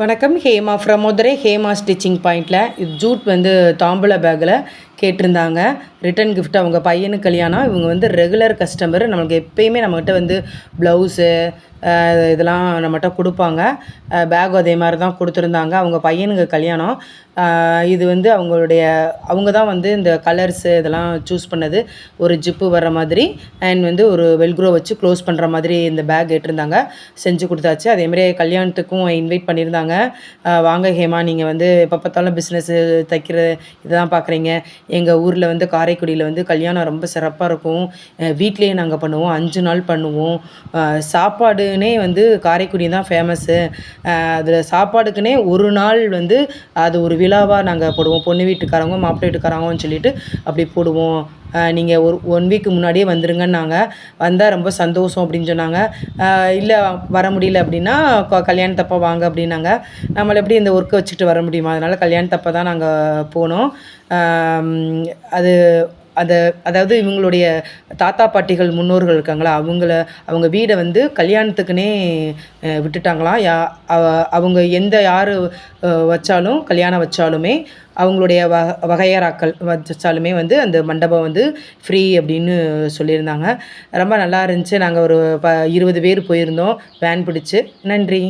வணக்கம். Hema from Madurai. Hema stitching பாயிண்டில் இது ஜூட் தாம்பூல பேக்கில் கேட்டிருந்தாங்க. ரிட்டன் கிஃப்ட் அவங்க பையனுக்கு கல்யாணம். இவங்க ரெகுலர் கஸ்டமர். நமக்கு எப்பயுமே நம்மகிட்ட ப்ளவுஸு இதெல்லாம் நம்மகிட்ட கொடுப்பாங்க. பேக் அதே மாதிரி தான் கொடுத்துருந்தாங்க. அவங்க பையனுக்கு கல்யாணம். இது அவங்க தான் இந்த கலர்ஸு இதெல்லாம் சூஸ் பண்ணது. ஒரு ஜிப்பு வர்ற மாதிரி அண்ட் ஒரு வெல்க்ரோ வச்சு க்ளோஸ் பண்ணுற மாதிரி இந்த பேக் கேட்டிருந்தாங்க. செஞ்சு கொடுத்தாச்சு. அதேமாதிரி கல்யாணத்துக்கும் இன்வைட் பண்ணியிருந்தாங்க. வாங்க ஹேமா, நீங்கள் எப்போ பார்த்தாலும் பிஸ்னஸ்ஸு தைக்கிற இதுதான் பார்க்குறீங்க. எங்கள் ஊரில் காரைக்குடியில் கல்யாணம் ரொம்ப சிறப்பாக இருக்கும். வீட்லேயே நாங்கள் பண்ணுவோம். 5 நாள் பண்ணுவோம். சாப்பாடுனே காரைக்குடி தான் ஃபேமஸ்ஸு. அதில் சாப்பாடுக்குன்னே ஒரு நாள் அது ஒரு விழாவாக நாங்கள் போடுவோம். பொண்ணு வீட்டுக்காரங்க மாப்பிள்ளை வீட்டுக்காரங்கன்னு சொல்லிட்டு அப்படி போடுவோம். நீங்கள் ஒரு 1 வீக் முன்னாடியே வந்துருங்கன்னாங்க. வந்தால் ரொம்ப சந்தோஷம் அப்படின்னு சொன்னாங்க. இல்லை வர முடியல அப்படின்னா கல்யாணத்தப்போ வாங்க அப்படின்னாங்க. நம்மளை எப்படி இந்த ஒர்க்கை வச்சுட்டு வர முடியுமா? அதனால் கல்யாணத்தப்போ தான் நாங்கள் போனோம். அது அதாவது இவங்களுடைய தாத்தா பாட்டிகள் முன்னோர்கள் இருக்காங்களா, அவங்க வீடை கல்யாணத்துக்குன்னே விட்டுட்டாங்களாம். அவங்க யார் வச்சாலும் கல்யாணம் வச்சாலுமே அவங்களுடைய வகையறாக்கள் வச்சாலுமே அந்த மண்டபம் ஃப்ரீ அப்படின்னு சொல்லியிருந்தாங்க. ரொம்ப நல்லா இருந்துச்சு. நாங்கள் ஒரு 20 பேர் போயிருந்தோம் வேன் பிடிச்சி. நன்றி.